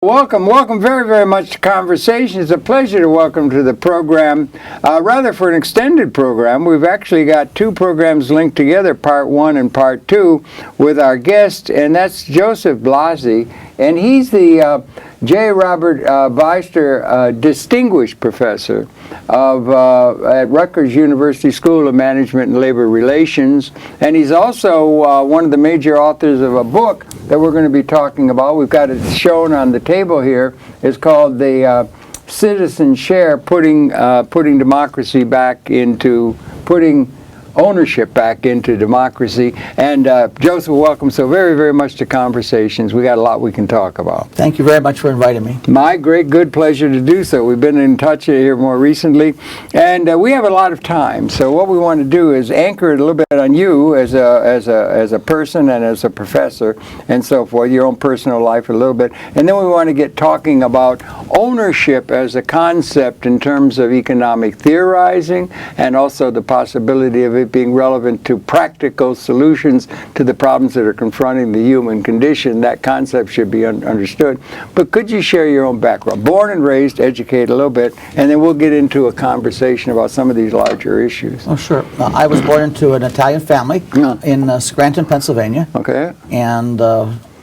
Welcome very, very much to Conversation. It's a pleasure to welcome to the program, rather for an extended program. We've actually got two programs linked together, Part 1 and Part 2, with our guest, and that's Joseph Blasi, and he's the J. Robert Beyster Distinguished Professor at Rutgers University School of Management and Labor Relations, and he's also one of the major authors of a book that we're going to be talking about. We've got it shown on the table here. It's called the Citizen Share, putting democracy back into, putting ownership back into democracy. And Joseph, welcome so very, very much to Conversations. We got a lot we can talk about. Thank you very much for inviting me. My good pleasure to do so. We've been in touch here more recently, and we have a lot of time. So what we want to do is anchor it a little bit on you as a person and as a professor and so forth, your own personal life a little bit, and then we want to get talking about ownership as a concept in terms of economic theorizing and also the possibility of it being relevant to practical solutions to the problems that are confronting the human condition. That concept should be understood. But could you share your own background? Born and raised, educate a little bit, and then we'll get into a conversation about some of these larger issues. Oh, sure. I was born into an Italian family in Scranton, Pennsylvania. Okay. And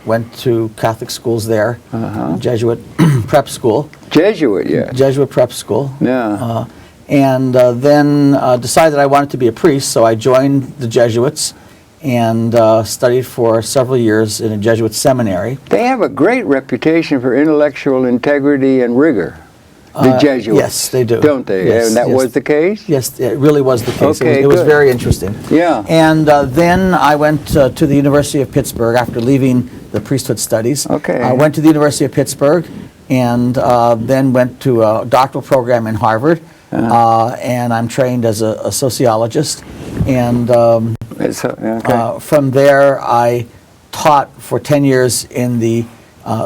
went to Catholic schools there, Jesuit prep school. Jesuit, yeah. Jesuit prep school. Yeah. And then decided I wanted to be a priest, so I joined the Jesuits and studied for several years in a Jesuit seminary. They have a great reputation for intellectual integrity and rigor, the Jesuits. Yes, they do. Don't they? Yes, and that was the case? Yes, it really was the case. Okay, it was very interesting. Yeah. And then I went to the University of Pittsburgh after leaving the priesthood studies. Okay. I went to the University of Pittsburgh and then went to a doctoral program in Harvard. And I'm trained as a sociologist, and from there I taught for 10 years in the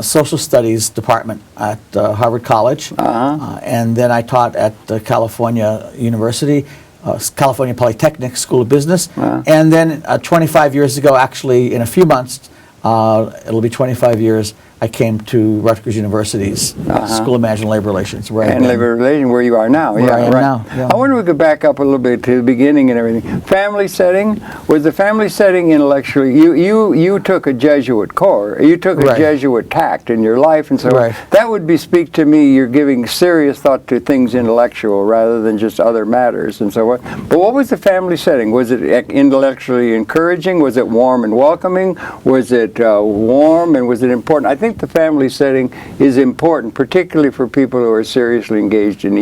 social studies department at Harvard College, and then I taught at California University, California Polytechnic School of Business, and then 25 years ago, actually in a few months, it'll be 25 years, I came to Rutgers University's School of Management and Labor Relations. Where you are now. Where I am now, yeah. I wonder if we could back up a little bit to the beginning and everything. Family setting, was the family setting intellectually, you took a Jesuit core, you took a Jesuit tact in your life, and so that would speak to me, you're giving serious thought to things intellectual rather than just other matters and so on. But what was the family setting? Was it intellectually encouraging? Was it warm and welcoming? Was it warm, and was it important? I think the family setting is important, particularly for people who are seriously engaged in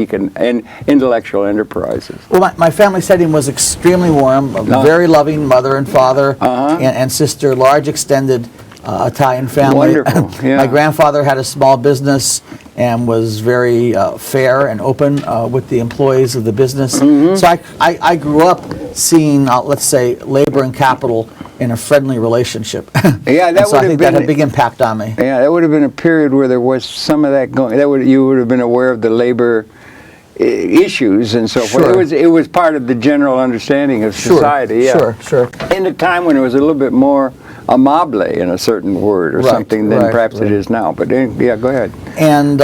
intellectual enterprises. Well, my family setting was extremely warm, a very loving mother and father and sister, large extended Italian family. Wonderful. Yeah. My grandfather had a small business and was very fair and open with the employees of the business. So I grew up seeing, let's say, labor and capital in a friendly relationship. Yeah, so I think that had a big impact on me. Yeah, that would have been a period where there was some of that going. You would have been aware of the labor issues and so forth. It was part of the general understanding of society. Sure. In a time when it was a little bit more amable, in a certain word or something than perhaps it is now. But yeah, go ahead. And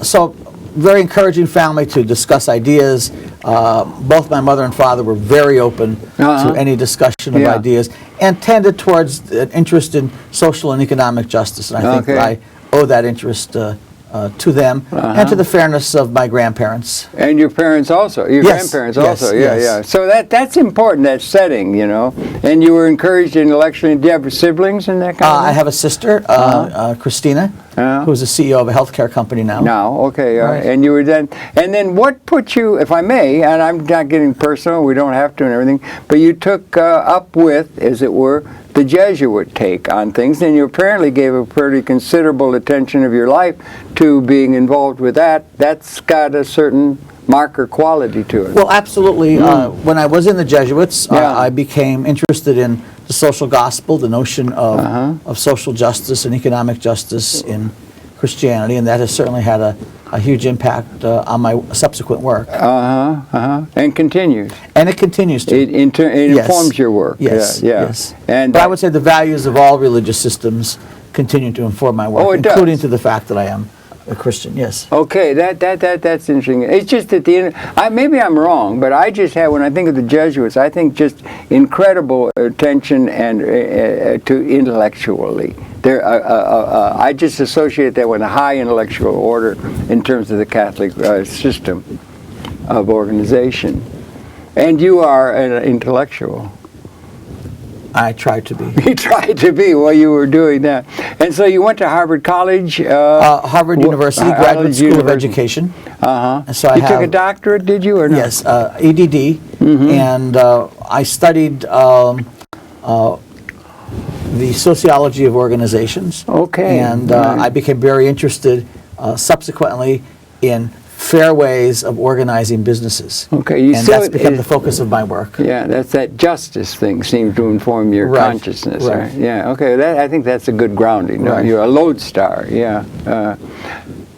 so very encouraging family to discuss ideas. Both my mother and father were very open to any discussion of ideas and tended towards an interest in social and economic justice. And I think that I owe that interest to them and to the fairness of my grandparents. And your parents also, grandparents also, yeah. So that's important, that setting, you know. And you were encouraged intellectually. Do you have siblings in that kind of thing? I have a sister, Christina, who's the CEO of a healthcare company now. And you were then, and then what put you, if I may, and I'm not getting personal, we don't have to and everything, but you took up with, as it were, the Jesuit take on things, and you apparently gave a pretty considerable attention of your life to being involved with that. That's got a certain marker quality to it. Well, absolutely. When I was in the Jesuits, I became interested in the social gospel, the notion of social justice and economic justice in Christianity, and that has certainly had a huge impact on my subsequent work. And continues. And it continues to. It informs your work. Yes. And but I would say the values of all religious systems continue to inform my work, Oh, it including does. to the fact that I am a Christian. Yes. Okay, that's interesting. It's just at the end. Maybe I'm wrong, but I just have, when I think of the Jesuits, I think just incredible attention and to intellectually. I just associate that with a high intellectual order in terms of the Catholic system of organization. And you are an intellectual. I tried to be. You tried to be while you were doing that. And so you went to Harvard College? Harvard University, Graduate School of Education. Uh-huh. So you took a doctorate, did you, or not? Yes, EDD. And I studied the sociology of organizations. Okay. And right. I became very interested subsequently in fair ways of organizing businesses. Okay, and that's become the focus of my work. Yeah, that's that justice thing seems to inform your consciousness. Right. Yeah. Okay. I think that's a good grounding. No? You're a lodestar. Yeah.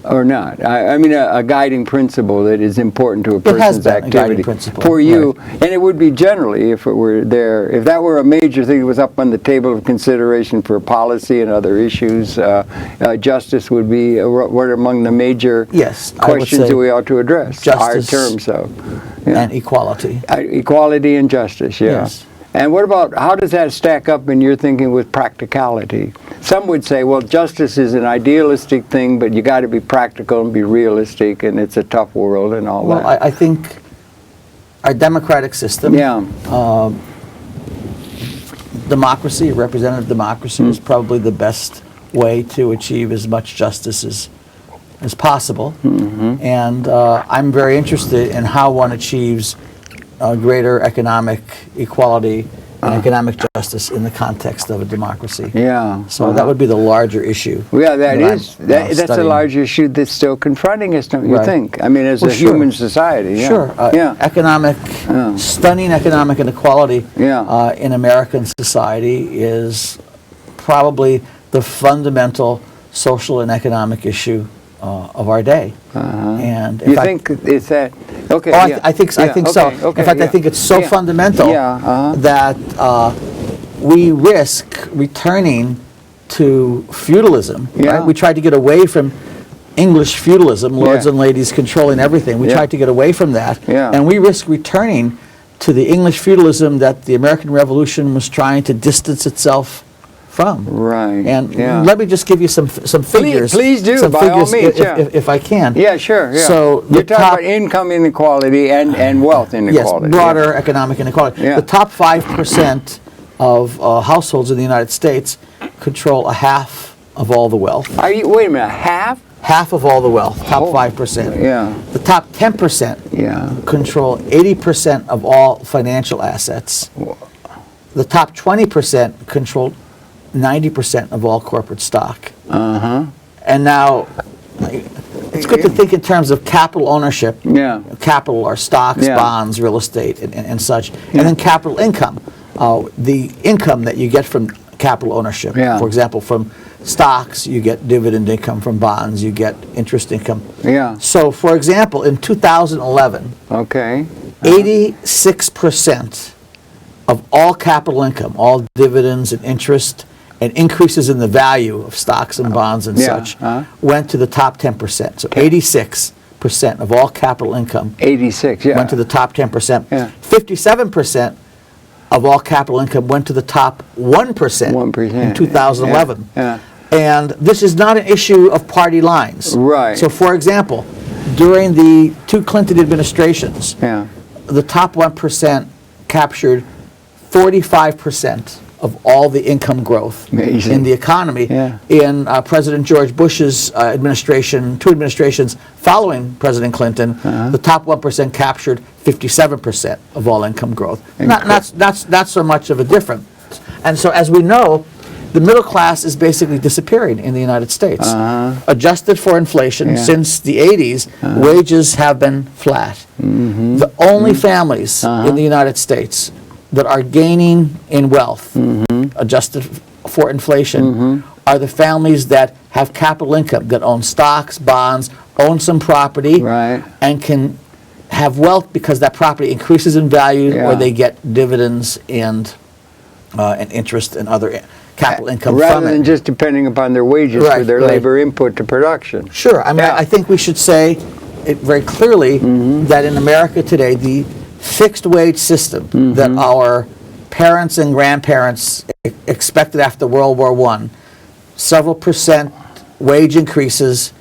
Or not. I mean, a guiding principle that is important to a person's activity. For you, and it would be generally, if it were there, if that were a major thing that was up on the table of consideration for policy and other issues, justice would be one among the major questions that we ought to address. Justice our terms of and equality. Equality and justice, Yes. And what about, how does that stack up in your thinking with practicality? Some would say, well, justice is an idealistic thing, but you got to be practical and be realistic, and it's a tough world and all that. Well, I think our democratic system, democracy, representative democracy, is probably the best way to achieve as much justice as possible. And I'm very interested in how one achieves greater economic equality and economic justice in the context of a democracy. Yeah. So that would be the larger issue. Yeah, that's a large issue that's still confronting us, don't you think? I mean, as a human society. Yeah. Sure. Stunning economic inequality in American society is probably the fundamental social and economic issue of our day. And you think it's that? Okay. I think so. Okay, in fact, I think it's so fundamental that we risk returning to feudalism. Right? We tried to get away from English feudalism, lords and ladies controlling everything. We tried to get away from that, and we risk returning to the English feudalism that the American Revolution was trying to distance itself from. Right. And let me just give you some figures. Please do, some by figures, all means, if I can. Yeah, sure. Yeah. So you're talking about income inequality and wealth inequality. Yes, broader economic inequality. The top 5% of households in the United States control a half of all the wealth. Wait a minute, half? Half of all the wealth, top 5%. Yeah. The top 10% control 80% of all financial assets. The top 20% control 90% of all corporate stock. And now, it's good to think in terms of capital ownership. Capital are stocks, bonds, real estate, and such. And then capital income, the income that you get from capital ownership. For example, from stocks, you get dividend income. From bonds, you get interest income. So, for example, in 2011, 86% of all capital income, all dividends and interest and increases in the value of stocks and bonds and such, went to the top 10%. So 86% of all capital income went to the top 10%. 57% of all capital income went to the top 1% in 2011. And this is not an issue of party lines. So, for example, during the two Clinton administrations, the top 1% captured 45% of all the income growth in the economy. In President George Bush's administration, two administrations following President Clinton, the top 1% captured 57% of all income growth. Not so much of a difference. And so, as we know, the middle class is basically disappearing in the United States. Adjusted for inflation, since the 80s, wages have been flat. The only families in the United States that are gaining in wealth, adjusted for inflation, are the families that have capital income, that own stocks, bonds, own some property, and can have wealth because that property increases in value, or they get dividends and interest and other capital income rather from it. than just depending upon their wages for their labor input to production. Sure. I mean, I think we should say it very clearly that in America today, the fixed wage system that our parents and grandparents expected after World War I, several percent wage increases,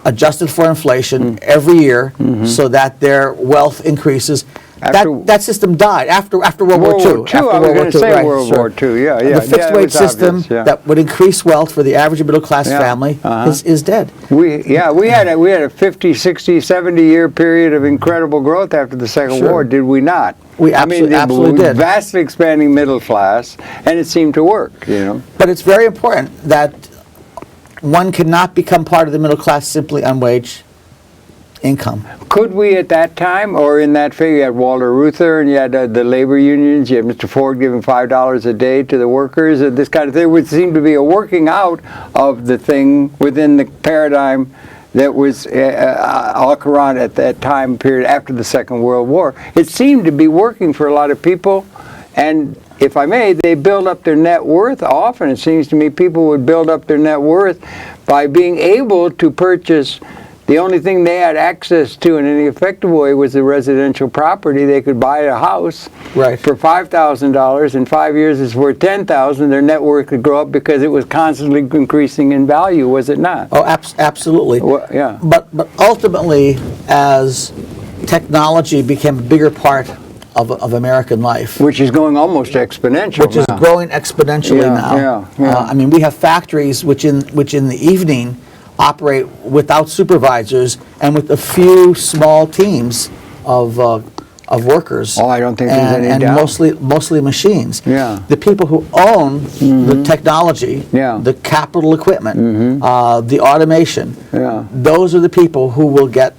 adjusted for inflation every year so that their wealth increases. That system died after World War II. I was going to say World War II, yeah. The fixed wage system that would increase wealth for the average middle class family is dead. We had a 50, 60, 70-year period of incredible growth after the Second War, did we not? We absolutely did. Vastly expanding middle class, and it seemed to work, you know. But it's very important that one cannot become part of the middle class simply on wage income. Could we at that time, or in that figure, you had Walter Reuther, and you had the labor unions, you had Mr. Ford giving $5 a day to the workers, and this kind of thing would seem to be a working out of the thing within the paradigm that was all around at that time period after the Second World War. It seemed to be working for a lot of people, and if I may, they build up their net worth. Often it seems to me people would build up their net worth by being able to purchase. The only thing they had access to in any effective way was the residential property. They could buy a house for $5,000. In 5 years, it's worth $10,000. Their net worth could grow up because it was constantly increasing in value, was it not? Oh, absolutely. Well, yeah. But ultimately, as technology became a bigger part of American life, which is going almost exponential, which is growing exponentially now. I mean, we have factories which in the evening operate without supervisors and with a few small teams of workers. Oh, I don't think there's any doubt. And mostly machines. Yeah. The people who own the technology, the capital equipment, the automation, those are the people who will get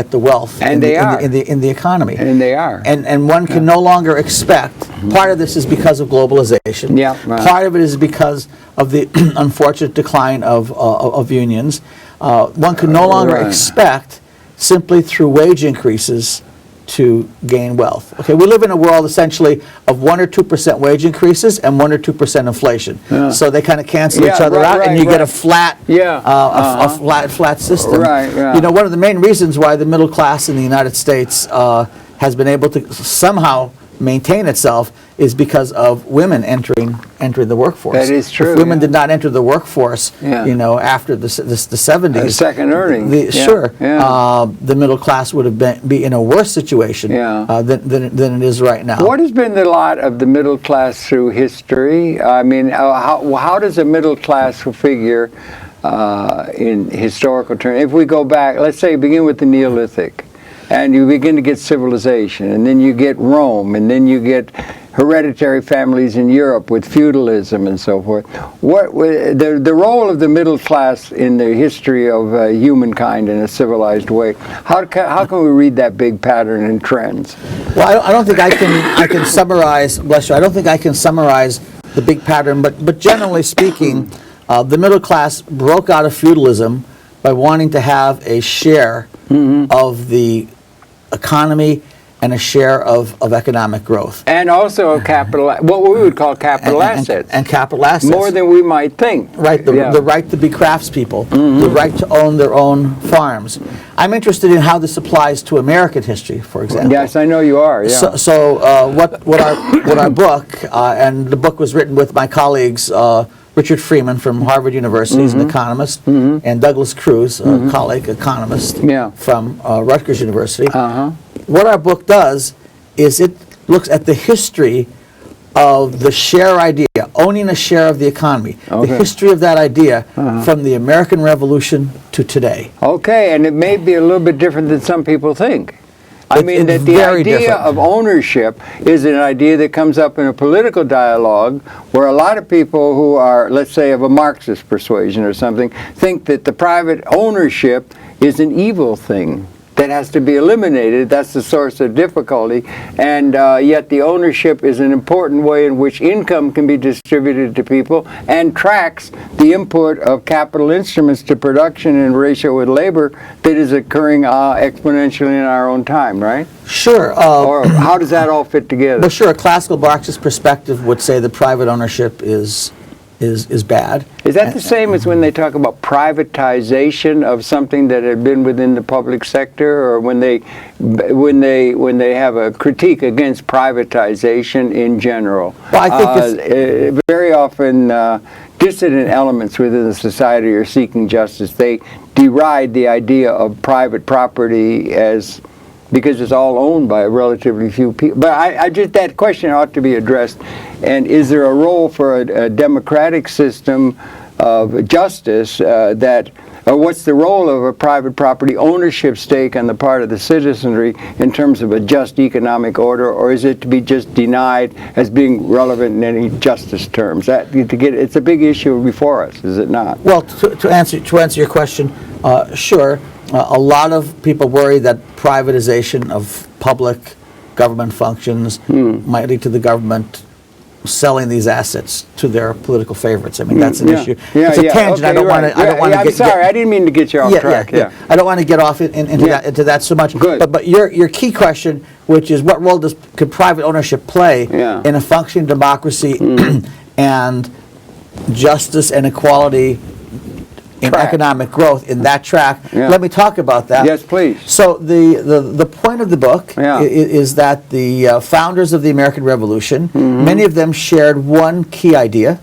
the wealth and in the economy. And they are. And one can no longer expect, part of this is because of globalization. Part of it is because of the unfortunate decline of unions. One can no longer expect, simply through wage increases, to gain wealth. Okay, we live in a world essentially of 1 or 2% wage increases and 1 or 2% inflation. So they kind of cancel each other out, and you get a flat, flat system. You know, one of the main reasons why the middle class in the United States has been able to somehow maintain itself is because of women entering the workforce. That is true. If women did not enter the workforce, you know, after the 70s, second earning, the middle class would have be in a worse situation than it is right now. What has been the lot of the middle class through history? I mean, how does a middle class figure in historical terms? If we go back, let's say, begin with the Neolithic, and you begin to get civilization, and then you get Rome, and then you get hereditary families in Europe with feudalism and so forth. What the role of the middle class in the history of humankind in a civilized way? How can we read that big pattern and trends? Well, I don't think I can summarize. Bless you. I don't think I can summarize the big pattern. But generally speaking, the middle class broke out of feudalism by wanting to have a share of the economy and a share of economic growth. And also of capital, what we would call capital assets. And capital assets. More than we might think. Right, the right to be craftspeople, the right to own their own farms. I'm interested in how this applies to American history, for example. Yes, I know you are, yeah. So what our book, and the book was written with my colleagues, Richard Freeman from Harvard University, is an economist, and Douglas Kruse, a colleague economist from Rutgers University. What our book does is it looks at the history of the share idea, owning a share of the economy, the history of that idea from the American Revolution to today. Okay, and it may be a little bit different than some people think. I mean, that the idea of ownership is an idea that comes up in a political dialogue where a lot of people who are, let's say, of a Marxist persuasion or something, think that the private ownership is an evil thing. that has to be eliminated. That's the source of difficulty. And yet the ownership is an important way in which income can be distributed to people and tracks the input of capital instruments to production in ratio with labor that is occurring exponentially in our own time, right? Sure. Or how does that all fit together? Well, sure. A classical Marxist perspective would say that private ownership is bad. Is that the same as when they talk about privatization of something that had been within the public sector, or when they have a critique against privatization in general? Well, I think it's very often dissident elements within the society are seeking justice. They deride the idea of private property because it's all owned by relatively few people. But I just, that question ought to be addressed. And is there a role for a democratic system of justice what's the role of a private property ownership stake on the part of the citizenry in terms of a just economic order, or is it to be just denied as being relevant in any justice terms? It's a big issue before us, is it not? Well, to answer your question, sure. A lot of people worry that privatization of public government functions might lead to the government selling these assets to their political favorites. I mean, that's an issue. It's a tangent. Okay, I don't want to. I'm sorry. I didn't mean to get you off track. I don't want to get off into that so much. Good. But your key question, which is what role could private ownership play in a functioning democracy and justice and equality in economic growth in that track? Let me talk about that. Yes, please. So the point of the book is that the founders of the American Revolution, many of them shared one key idea,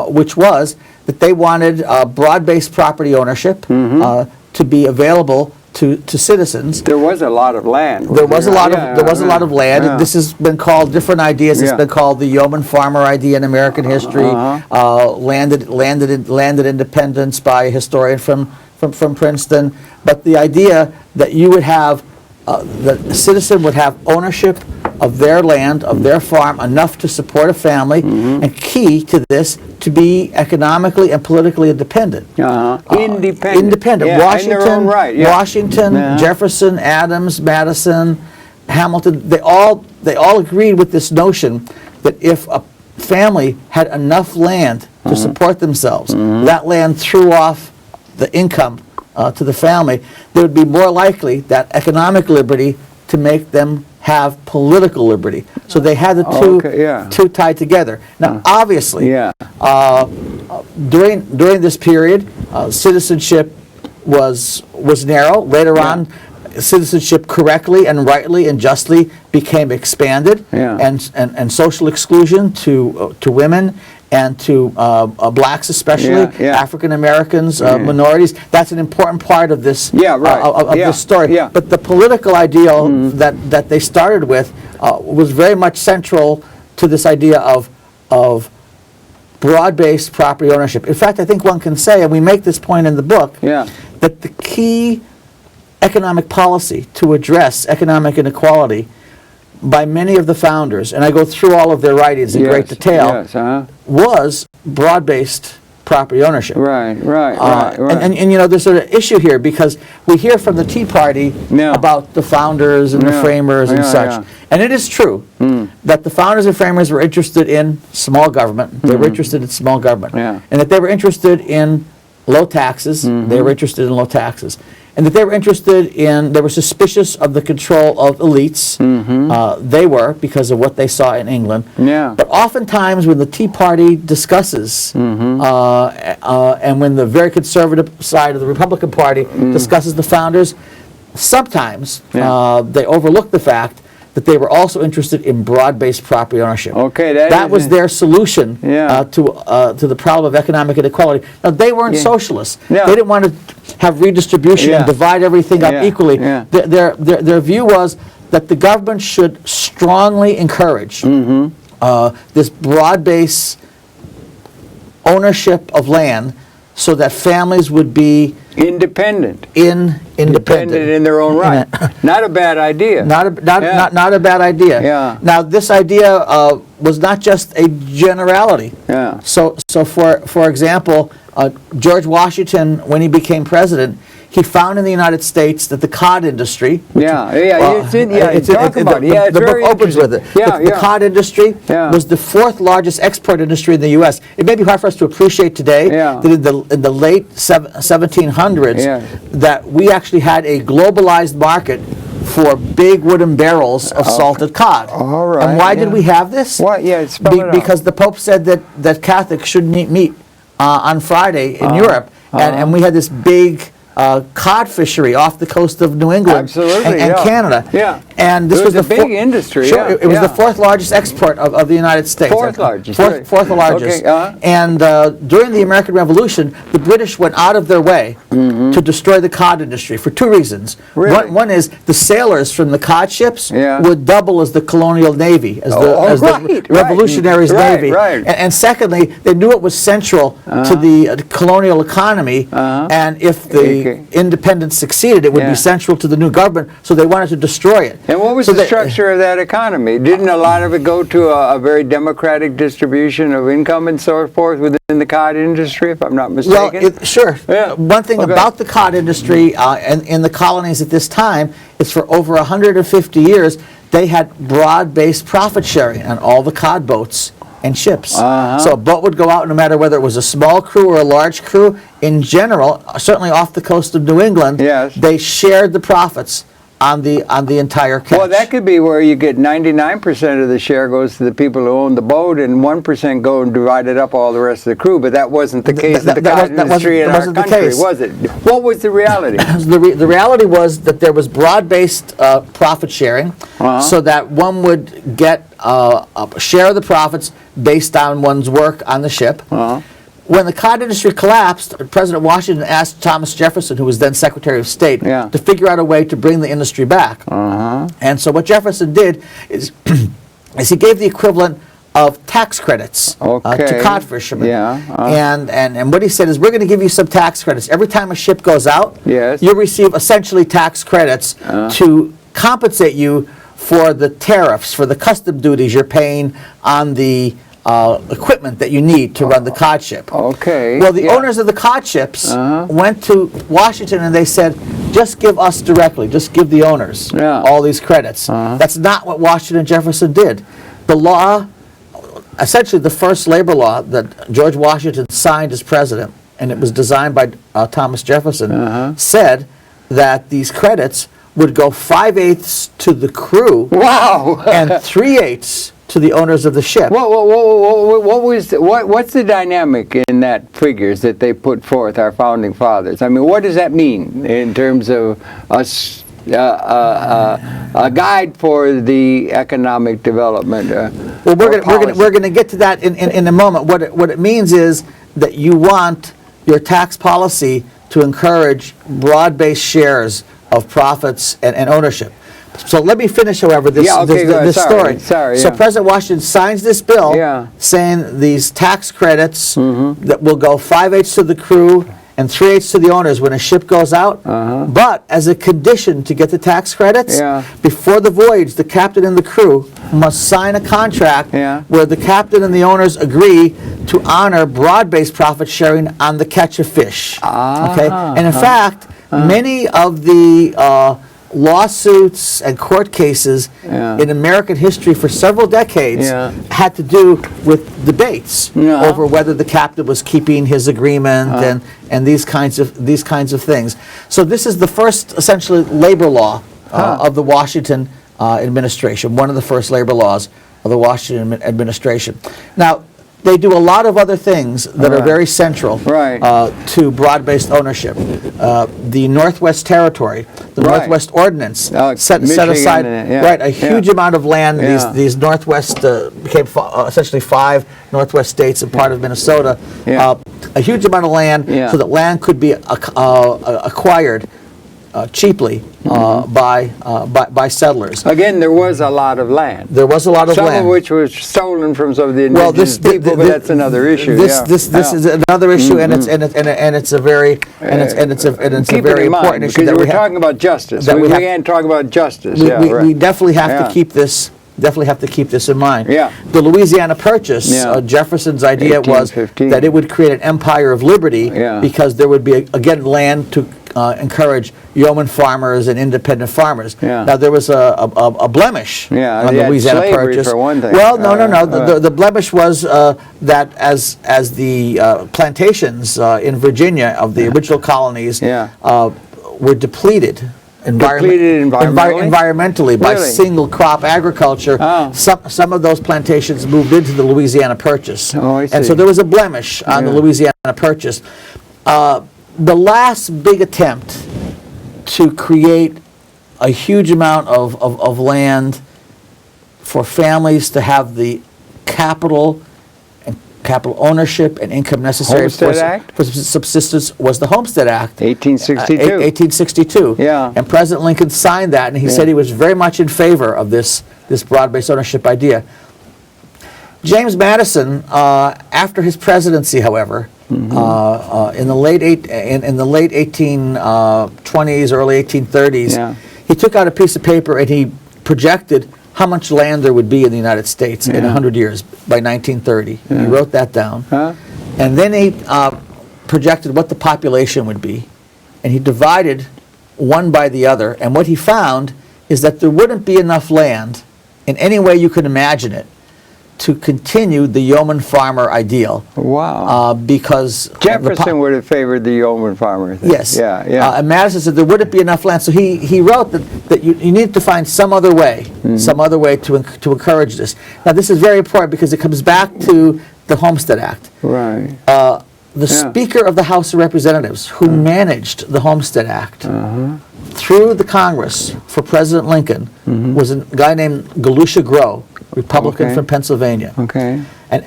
which was that they wanted broad-based property ownership to be available to citizens. There was a lot of land. There was a lot of land. This has been called different ideas. It's been called the yeoman farmer idea in American history. Landed independence by a historian from Princeton. But the idea that you would have the citizen would have ownership of their land, of their farm, enough to support a family, and key to this, to be economically and politically independent. Independent. In their own right. Washington, Jefferson, Adams, Madison, Hamilton, they all agreed with this notion that if a family had enough land to support themselves, that land threw off the income to the family, there would be more likely that economic liberty to make them have political liberty. So they had the two tied together. Now, obviously, during this period, citizenship was narrow. Later on, citizenship correctly and rightly and justly became expanded, and social exclusion to women and to blacks especially, African Americans, minorities. That's an important part of this this story. But the political ideal that they started with was very much central to this idea of broad-based property ownership. In fact, I think one can say, and we make this point in the book, that the key economic policy to address economic inequality by many of the founders, and I go through all of their writings in great detail, was broad-based property ownership. Right. And you know, there's an issue here because we hear from the Tea Party about the founders and the framers and such. And it is true that the founders and framers were interested in small government. They were interested in small government. And that they were interested in low taxes. They were interested in low taxes. And that they were suspicious of the control of elites. They were, because of what they saw in England. But oftentimes when the Tea Party discusses, and when the very conservative side of the Republican Party discusses the founders, sometimes they overlook the fact that they were also interested in broad-based property ownership. That was their solution to the problem of economic inequality. Now, they weren't socialists. They didn't want to have redistribution and divide everything up equally. Their view was that the government should strongly encourage this broad-based ownership of land so that families would be independent in their own right. Not a bad idea. Not a bad idea. Now, this idea was not just a generality. So for example, George Washington, when he became president, he found in the United States that the cod industry. It's the book opens with it. The cod industry was the fourth largest export industry in the U.S. It may be hard for us to appreciate today that in the late 1700s that we actually had a globalized market for big wooden barrels of salted cod. All right. And why did we have this? What? Because the Pope said that Catholics shouldn't eat meat on Friday in Europe, and we had this big cod fishery off the coast of New England and Canada. And this was a big industry. Sure, it was the fourth largest export of the United States. Fourth largest. Fourth largest. Okay, and during the American Revolution, the British went out of their way to destroy the cod industry for two reasons. Really? One is the sailors from the cod ships would double as the colonial navy, as the revolutionaries' navy. And secondly, they knew it was central to the colonial economy, and if the independence succeeded, it would be central to the new government, so they wanted to destroy it. And what was the structure of that economy? Didn't a lot of it go to a very democratic distribution of income and so forth within the cod industry, if I'm not mistaken? Well, sure. One thing about the cod industry in the colonies at this time is for over 150 years, they had broad-based profit sharing on all the cod boats and ships. So a boat would go out no matter whether it was a small crew or a large crew. In general, certainly off the coast of New England, they shared the profits on the entire catch. Well, that could be where you get 99% of the share goes to the people who own the boat, and 1% go and divide it up all the rest of the crew. But that wasn't the case in the cod industry in our country, was it? What was the reality? The reality was that there was broad-based profit sharing, so that one would get a share of the profits based on one's work on the ship. When the cod industry collapsed, President Washington asked Thomas Jefferson, who was then Secretary of State, to figure out a way to bring the industry back. And so what Jefferson did is he gave the equivalent of tax credits to cod fishermen. And what he said is, we're going to give you some tax credits. Every time a ship goes out, you'll receive essentially tax credits to compensate you for the tariffs, for the custom duties you're paying on the equipment that you need to run the cod ship. Well, the owners of the cod ships went to Washington and they said, just give us directly, just give the owners all these credits. That's not what Washington and Jefferson did. The law, essentially the first labor law that George Washington signed as president, and it was designed by Thomas Jefferson, said that these credits would go 5/8 to the crew and 3/8 to the owners of the ship. What's the dynamic in that figures that they put forth, our founding fathers? I mean, what does that mean in terms of a guide for the economic development? Well, we're going to get to that in a moment. What it means is that you want your tax policy to encourage broad-based shares of profits and ownership. So let me finish, however, this story. So President Washington signs this bill saying these tax credits that will go 5/8 to the crew and 3/8 to the owners when a ship goes out. But as a condition to get the tax credits, before the voyage, the captain and the crew must sign a contract where the captain and the owners agree to honor broad-based profit sharing on the catch of fish. And in fact, many of the lawsuits and court cases in American history for several decades had to do with debates over whether the captain was keeping his agreement and these kinds of things. So this is the first essentially labor law of the Washington administration, one of the first labor laws of the Washington administration. Now, they do a lot of other things that are very central to broad-based ownership. The Northwest Territory, the Northwest Ordinance, set aside a huge amount of land. These Northwest became essentially 5 Northwest states and part of Minnesota. A huge amount of land so that land could be acquired cheaply by settlers. Again, there was a lot of land. There was a lot of land. Some of which was stolen from some of the indigenous people, but that's another issue. This is another issue, and it's a very important issue. Because we're talking about justice. We can't talk about justice. We definitely have to keep this definitely have to keep this in mind. Yeah. The Louisiana Purchase, Yeah. Jefferson's idea was 1815. that it would create an empire of liberty Yeah. because there would be, again, land to encourage yeoman farmers and independent farmers. Yeah. Now, there was a blemish Yeah, on they the had Louisiana slavery Purchase. for one thing. Well, no. The blemish was that as the plantations in Virginia of the original colonies Yeah. were depleted. Depleted environmentally? Environmentally by Really? single crop agriculture. Oh. Some of those plantations moved into the Louisiana Purchase. Oh, I And so see. there was a blemish on the Yeah. Louisiana Purchase. The last big attempt to create a huge amount of land for families to have the capital and capital ownership and income necessary Homestead Act? for subsistence was the Homestead Act. 1862. 1862. Yeah. And President Lincoln signed that, and he said he was very much in favor of this broad-based ownership idea. James Madison, after his presidency, however, in the late 1820s, early 1830s, Yeah. he took out a piece of paper and he projected how much land there would be in the United States in 100 years by 1930. He wrote that down. Huh? And then he projected what the population would be, and he divided one by the other. And what he found is that there wouldn't be enough land, in any way you could imagine it, to continue the yeoman farmer ideal. Wow. Because Jefferson would have favored the yeoman farmer thing. Yes. Yeah, yeah. And Madison said there wouldn't be enough land, so he wrote that you need to find some other way, to encourage this. Now this is very important because it comes back to the Homestead Act. Right. The Speaker of the House of Representatives, who managed the Homestead Act through the Congress for President Lincoln, was a guy named Galusha Grow, Republican Okay. from Pennsylvania. Okay. And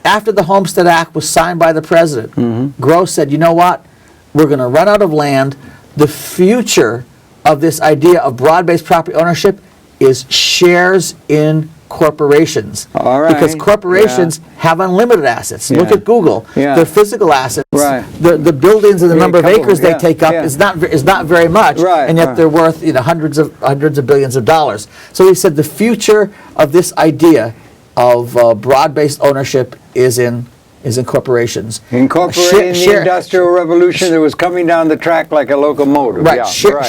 after the Homestead Act was signed by the president, Grow said, you know what, we're going to run out of land. The future of this idea of broad-based property ownership is shares in corporations. All right. Because corporations have unlimited assets. Look Yeah. at Google. Yeah. Their physical assets, Right. the buildings and the Yeah, number of couple, acres they yeah, take up yeah. is not very much, Right, and yet right. they're worth hundreds of billions of dollars. So he said the future of this idea of broad-based ownership is in corporations. Incorporating the Industrial Revolution that was coming down the track like a locomotive. Right.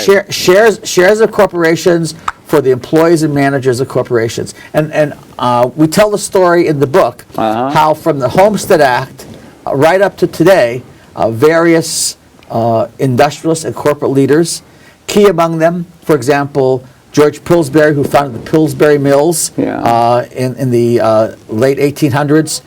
Yeah, Shares of corporations for the employees and managers of corporations. And we tell the story in the book how from the Homestead Act right up to today, various industrialists and corporate leaders, key among them, for example, George Pillsbury, who founded the Pillsbury Mills in the late 1800s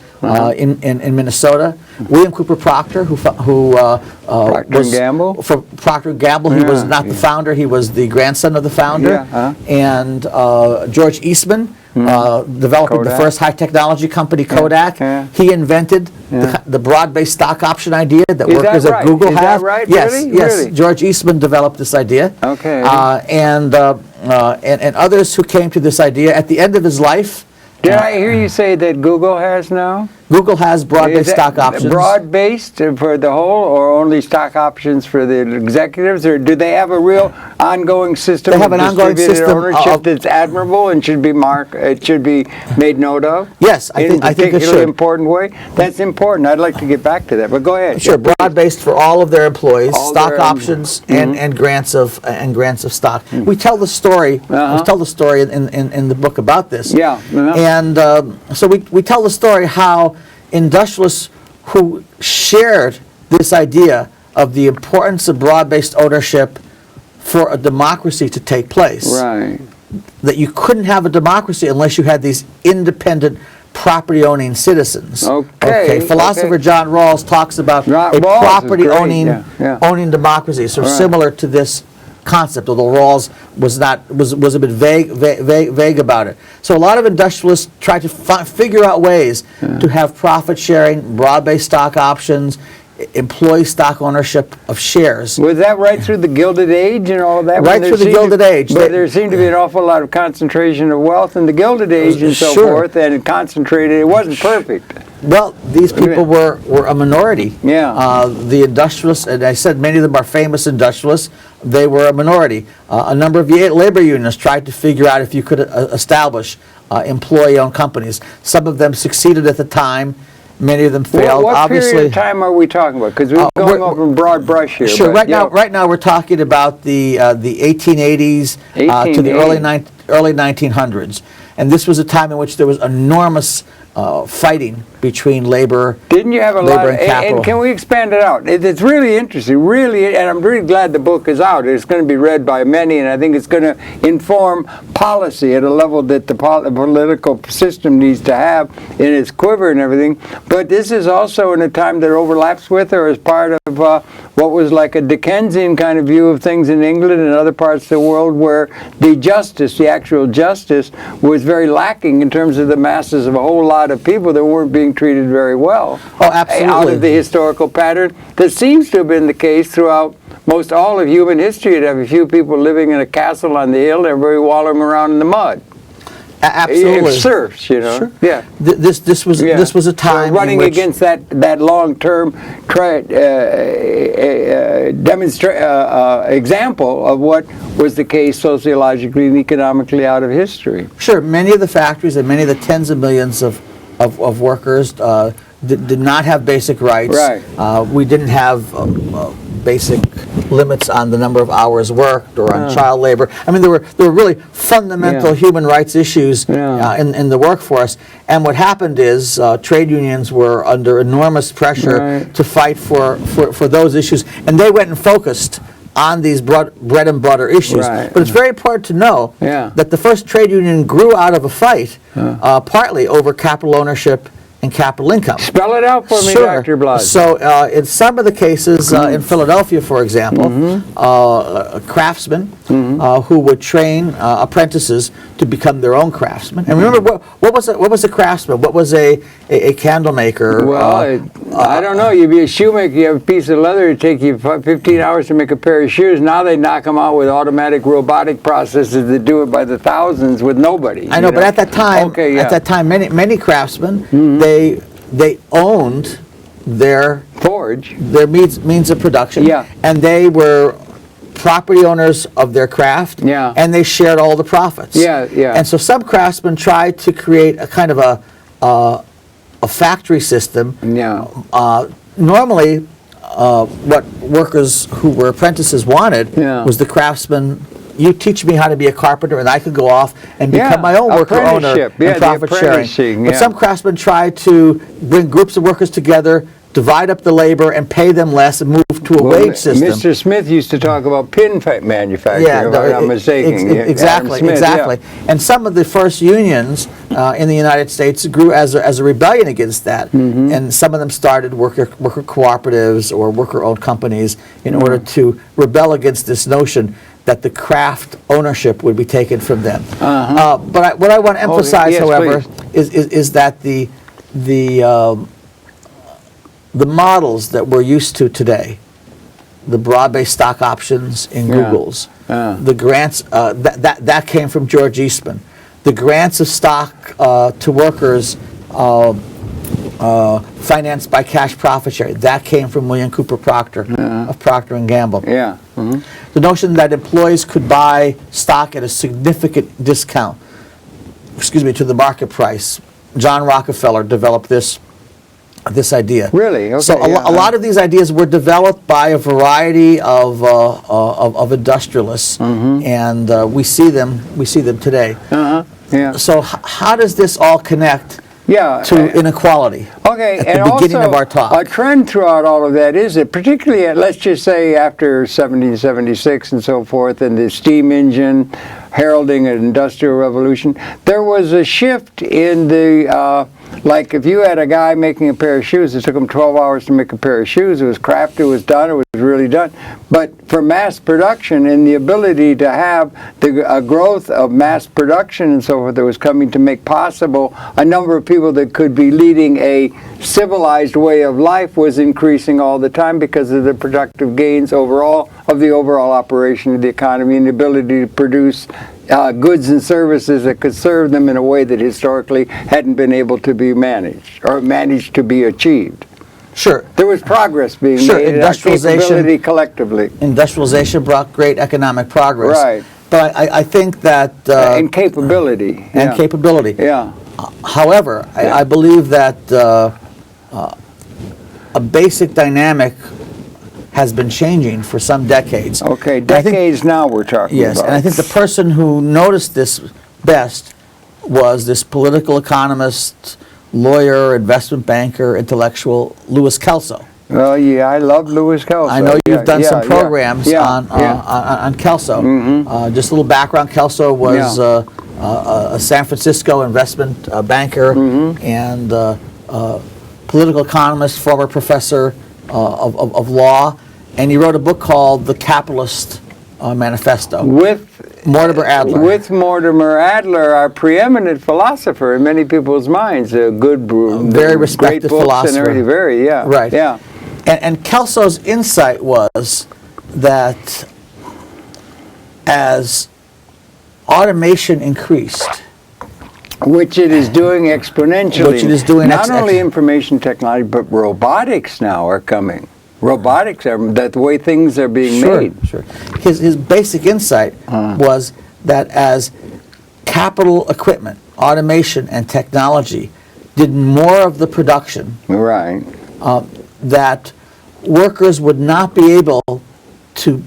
in Minnesota. William Cooper Proctor, who Procter & Gamble? For Procter & Gamble, he was not the founder, he was the grandson of the founder. And George Eastman, developing Kodak. the first high technology company, Kodak. Yeah. He invented the broad-based stock option idea that Is workers that at right? Google Is have. that right? Yes, Really? yes. Really? George Eastman developed this idea. Okay. And others who came to this idea at the end of his life. Did I hear you say that Google has now? Google has broad-based Is that stock options. Broad-based for the whole, or only stock options for the executives, or do they have a real ongoing system? They have of an ongoing distributed system ownership of- that's admirable and should be it should be made note of. Yes, I think in a it particularly should. important way. That's important. I'd like to get back to that, but go ahead. Sure, broad-based for all of their employees, All stock their- options and grants of stock. We tell the story. We tell the story in the book about this. Yeah. And so we tell the story how industrialists who shared this idea of the importance of broad-based ownership for a democracy to take place. Right. That you couldn't have a democracy unless you had these independent property-owning citizens. Okay, Philosopher okay. John Rawls talks about Rawls a is great, property-owning yeah. owning democracy, so Right. similar to this concept, although Rawls was a bit vague about it. So a lot of industrialists try to figure out ways to have profit-sharing, broad-based stock options, employee stock ownership of shares. Was that right through the Gilded Age and all of that? Right through the Gilded Age. But there seemed to be an awful lot of concentration of wealth in the Gilded Age and so Sure. forth, and it concentrated. It wasn't perfect. Well, these people were a minority. Yeah. The industrialists, and I said many of them are famous industrialists, they were a minority. A number of labor unions tried to figure out if you could establish employee-owned companies. Some of them succeeded at the time. Many of them failed. What Obviously, period of time are we talking about? Because we're going over in broad brush here. Sure. But, Right now, we're talking about the 1880s to the early 1900s, and this was a time in which there was enormous fighting between labor. Didn't you have a lot? And capital. And can we expand it out? It's really interesting, really, and I'm really glad the book is out. It's going to be read by many, and I think it's going to inform policy at a level that the political system needs to have in its quiver and everything. But this is also in a time that overlaps with or is part of what was like a Dickensian kind of view of things in England and other parts of the world, where the actual justice, was very lacking in terms of the masses of a whole lot of people that weren't being treated very well. Oh, absolutely. Out of the historical pattern that seems to have been the case throughout most all of human history. You'd have a few people living in a castle on the hill and everybody wallowing around in the mud. Absolutely. Serfs, you know. Sure. Yeah. This was a time so running in which, against that long-term example of what was the case sociologically and economically out of history. Sure, many of the factories and many of the tens of millions of workers did not have basic rights. Right. We didn't have basic limits on the number of hours worked or on child labor. I mean, there were really fundamental human rights issues in the workforce. And what happened is trade unions were under enormous pressure to fight for those issues, and they went and focused on these bread and butter issues. But it's very important to know that the first trade union grew out of a fight, partly over capital ownership and capital income. Spell it out for me, Dr. Blasi. So in some of the cases, in Philadelphia, for example, craftsmen who would train apprentices to become their own craftsmen. And remember, what was a craftsman? What was a candle maker? Well, I don't know. You'd be a shoemaker. You have a piece of leather. It'd take you 15 hours to make a pair of shoes. Now they knock them out with automatic robotic processes that do it by the thousands with nobody. I know, but at that time, many craftsmen, they owned their forge, their means of production, and they were property owners of their craft, and they shared all the profits. And so some craftsmen tried to create a kind of a factory system. Normally, what workers who were apprentices wanted was the craftsman. You teach me how to be a carpenter, and I could go off and become my own worker owner and profit sharing. But some craftsmen tried to bring groups of workers together, divide up the labor, and pay them less, and move to a wage system. Mr. Smith used to talk about pin manufacturing, if I'm not mistaken. Exactly. And some of the first unions in the United States grew as a rebellion against that. And some of them started worker cooperatives or worker-owned companies in order to rebel against this notion that the craft ownership would be taken from them. But what I want to emphasize, however, is that the models that we're used to today, the broad-based stock options in Google's, the grants, that came from George Eastman. The grants of stock to workers financed by cash profit sharing, that came from William Cooper Proctor of Procter & Gamble. The notion that employees could buy stock at a significant discount, to the market price. John Rockefeller developed this idea. Really? Okay, so a lot of these ideas were developed by a variety of industrialists, and we see them today. So how does this all connect to inequality? Okay, at the beginning of our talk. A trend throughout all of that is that, particularly let's just say after 1776 and so forth, and the steam engine heralding an industrial revolution, there was a shift in the like if you had a guy making a pair of shoes, it took him 12 hours to make a pair of shoes. It was crafted, it was done, it was really done. But for mass production and the ability to have the growth of mass production and so forth that was coming to make possible a number of people that could be leading a civilized way of life was increasing all the time because of the productive gains overall of the overall operation of the economy and the ability to produce goods and services that could serve them in a way that historically hadn't been able to be managed or managed to be achieved. Sure. There was progress being made. Industrialization Collectively. Industrialization brought great economic progress. Right. But I think that and capability. and capability. Yeah. However, I believe that a basic dynamic has been changing for some decades. Okay, decades now we're talking about. Yes, and I think the person who noticed this best was this political economist, lawyer, investment banker, intellectual, Louis Kelso. Well, yeah, I love Louis Kelso. I know you've done some programs on on Kelso. Mm-hmm. Just a little background, Kelso was a San Francisco investment banker and political economist, former professor of law, and he wrote a book called The Capitalist Manifesto. With Mortimer Adler. With Mortimer Adler, our preeminent philosopher in many people's minds, a good, very respected great books philosopher. And everything, very, Right. Yeah. And Kelso's insight was that as automation increased, Which it is doing exponentially. Which it is doing Not only information technology, but robotics now are coming. Robotics are the way things are being made. Sure. His basic insight was that as capital equipment, automation, and technology did more of the production, Right. that workers would not be able to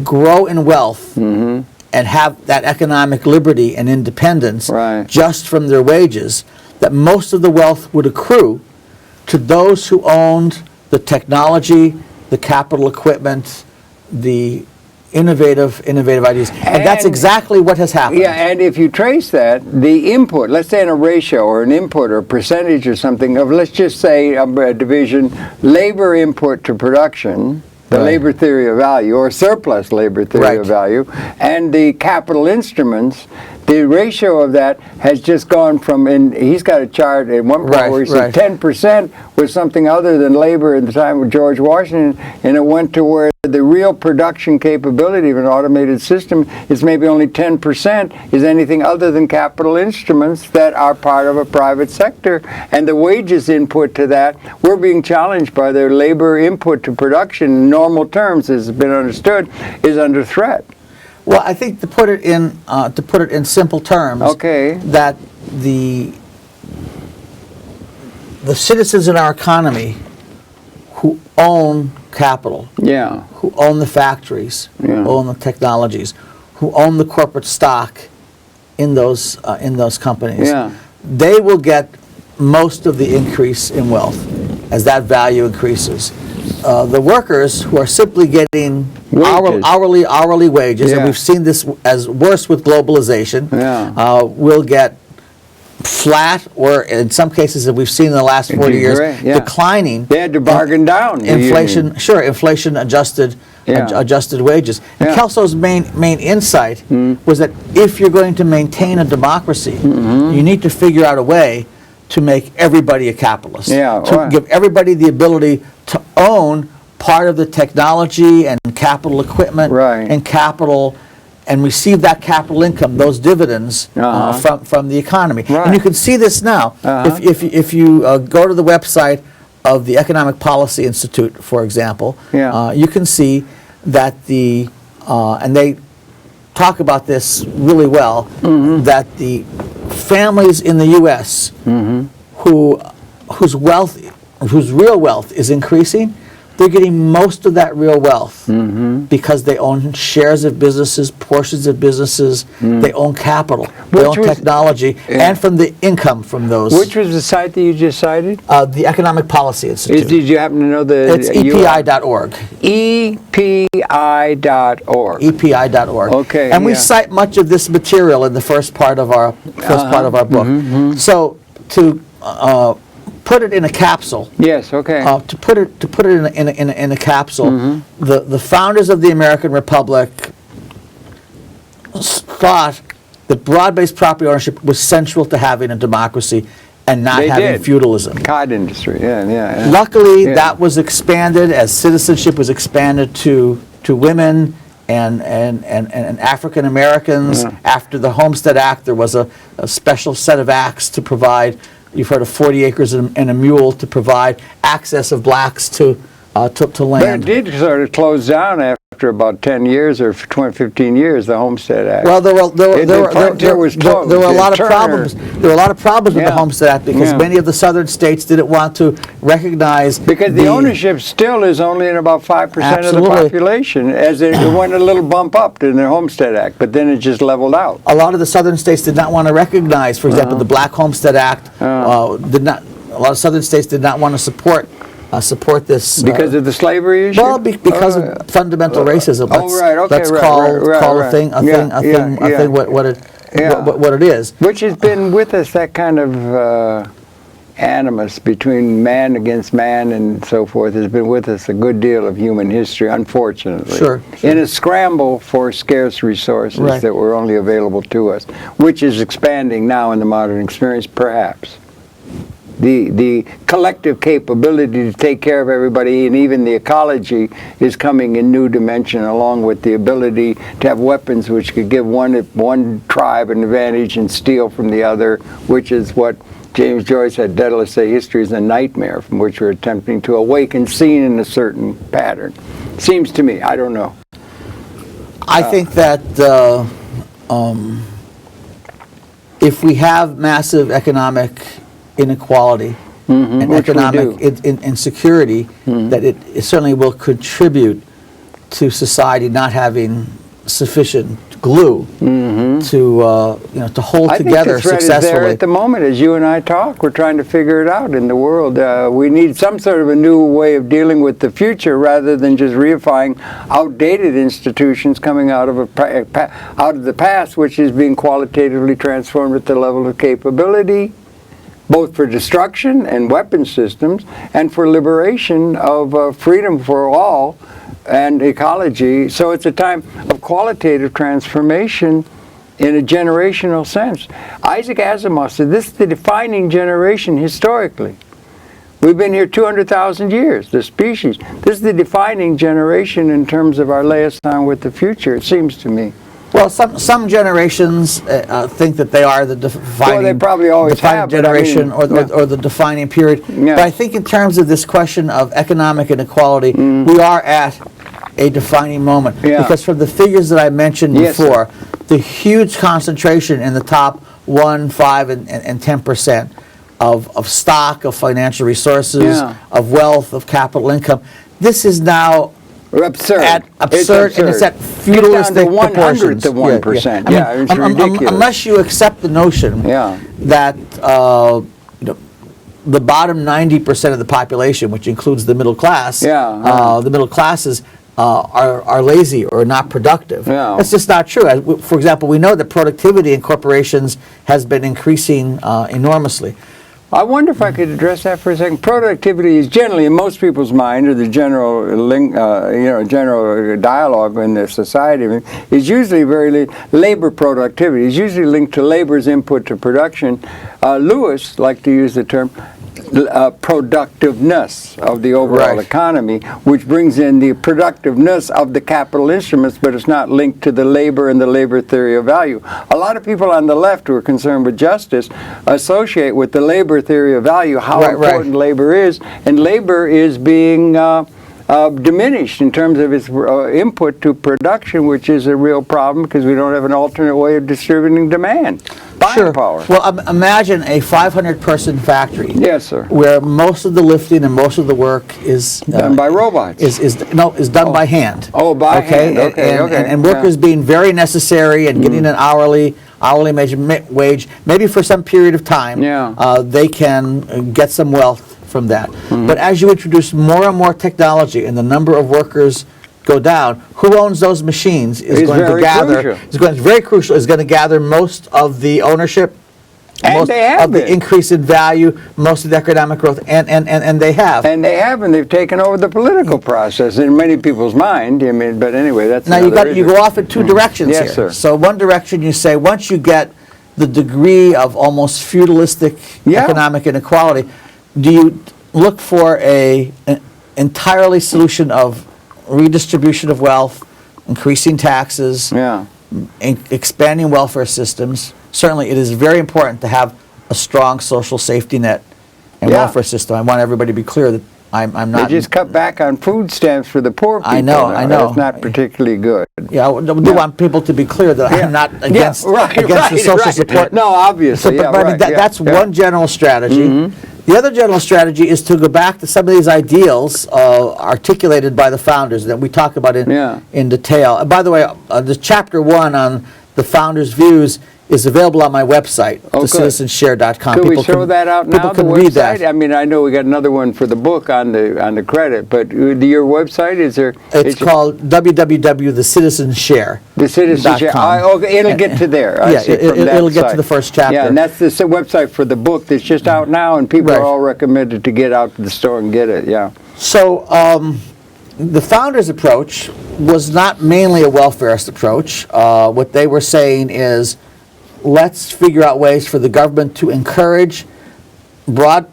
grow in wealth and have that economic liberty and independence just from their wages, that most of the wealth would accrue to those who owned the technology, the capital equipment, the innovative ideas. And that's exactly what has happened. Yeah, and if you trace that, the input, let's say in a ratio or an input or a percentage or something of, let's just say a division, labor input to production, the labor theory of value, or surplus labor theory of value, and the capital instruments, the ratio of that has just gone from, and he's got a chart at one point where he said 10% was something other than labor at the time of George Washington, and it went to where the real production capability of an automated system is maybe only 10% is anything other than capital instruments that are part of a private sector. And the wages input to that, we're being challenged by their labor input to production in normal terms, as has been understood, is under threat. Well, I think to put it in simple terms, that the citizens in our economy who own capital, who own the factories, who own the technologies, who own the corporate stock in those companies, they will get most of the increase in wealth as that value increases. The workers who are simply getting hourly wages, and we've seen this as worse with globalization, will get flat, or in some cases that we've seen in the last 40 years, declining. They had to bargain down. Inflation, inflation adjusted wages. And Kelso's main insight was that if you're going to maintain a democracy, you need to figure out a way to make everybody a capitalist, to give everybody the ability to own part of the technology and capital equipment and capital, and receive that capital income, those dividends from the economy. And you can see this now. If you go to the website of the Economic Policy Institute, for example, you can see that and they talk about this really well, that the families in the U.S. whose real wealth is increasing, they're getting most of that real wealth because they own shares of businesses, portions of businesses, they own capital, they own technology, and from the income from those. Which was the site that you just cited? The Economic Policy Institute. Did you happen to know the It's EPI.org. EPI.org. EPI.org. Okay. And we cite much of this material in the first part of our book. So to put it in a capsule. Yes. Okay. To put it in a capsule, the founders of the American Republic thought that broad-based property ownership was central to having a democracy and not having feudalism. Cod industry. Yeah. Luckily, that was expanded as citizenship was expanded to women and African Americans. After the Homestead Act, there was a special set of acts to provide. You've heard of 40 acres and a mule to provide access of blacks to to land. But it did sort of close down after about 10 years or 15 years, the Homestead Act. Well, there were a lot of Turner. problems. There were a lot of problems with the Homestead Act because many of the southern states didn't want to recognize because the ownership still is only in about 5% of the population, as it went a little bump up in the Homestead Act, but then it just leveled out. A lot of the southern states did not want to recognize, for example, the Black Homestead Act. A lot of southern states did not want to support this because of the slavery issue. Well, because of fundamental racism. Let's call a thing what it is. Which has been with us, that kind of animus between man against man and so forth has been with us a good deal of human history, unfortunately. Sure. In a scramble for scarce resources that were only available to us, which is expanding now in the modern experience, perhaps. The collective capability to take care of everybody and even the ecology is coming in new dimension, along with the ability to have weapons which could give one tribe an advantage and steal from the other, which is what James Joyce had Daedalus say history is a nightmare from which we're attempting to awaken, seen in a certain pattern. Seems to me, I don't know. I think that if we have massive economic inequality and economic insecurity, that it certainly will contribute to society not having sufficient glue to hold together successfully. I think the threat is there at the moment as you and I talk. We're trying to figure it out in the world. We need some sort of a new way of dealing with the future rather than just reifying outdated institutions coming out of the past, which is being qualitatively transformed at the level of capability, both for destruction and weapon systems and for liberation of freedom for all and ecology. So it's a time of qualitative transformation in a generational sense. Isaac Asimov said this is the defining generation historically. We've been here 200,000 years, the species. This is the defining generation in terms of our liaison with the future, it seems to me. Well, some generations think that they are the defining, they probably always have, generation or the defining period. But I think in terms of this question of economic inequality, we are at a defining moment. Because from the figures that I mentioned before, the huge concentration in the top 1, 5, and 10% of stock, of financial resources, of wealth, of capital income, this is now absurd. Absurd, and it's at feudalistic proportions. To 1%. It's ridiculous. Unless you accept the notion that the bottom 90% of the population, which includes the middle class, the middle classes are lazy or not productive. That's just not true. For example, we know that productivity in corporations has been increasing enormously. I wonder if I could address that for a second. Productivity is generally, in most people's mind, or the general general dialogue in the society, is usually labor productivity. Is usually linked to labor's input to production. Lewis liked to use the term productiveness of the overall economy, which brings in the productiveness of the capital instruments, but it's not linked to the labor and the labor theory of value. A lot of people on the left who are concerned with justice associate with the labor theory of value how important labor is, and labor is being diminished in terms of its input to production, which is a real problem because we don't have an alternate way of distributing demand. Buying power. Well, imagine a 500-person factory. Yes, sir. Where most of the lifting and most of the work is done by robots. Is done by hand. Oh, by hand. Okay. And workers being very necessary and getting an hourly wage, maybe for some period of time. They can get some wealth from that. But as you introduce more and more technology and the number of workers go down, who owns those machines is going to gather. Very crucial. Is going to gather most of the ownership, most of the increase in value, most of the economic growth, and they have. And they've taken over the political process in many people's mind. I mean, but anyway, that's now you go off in two directions here. Sir. So one direction you say once you get the degree of almost feudalistic economic inequality, do you look for an entirely solution of redistribution of wealth, increasing taxes, expanding welfare systems? Certainly, it is very important to have a strong social safety net and welfare system. I want everybody to be clear that I'm not. They just cut back on food stamps for the poor people. I know. That's not particularly good. Yeah, I do want people to be clear that I'm not against the social support. No, obviously. But I mean, that's one general strategy. The other general strategy is to go back to some of these ideals articulated by the founders that we talk about in detail. And by the way, the chapter 1 on the founders' views is available on my website, thecitizenshare.com. Could we show that out now? People can read that. I mean, I know we got another one for the book on the credit, but your website, is there? It's called www.thecitizenshare.com. The Citizenshare. Okay, it'll get to there. It'll get to the first chapter. Yeah, and that's the website for the book that's just out now, and people are all recommended to get out to the store and get it. Yeah. So the founders' approach was not mainly a welfarist approach. What they were saying is, let's figure out ways for the government to encourage broad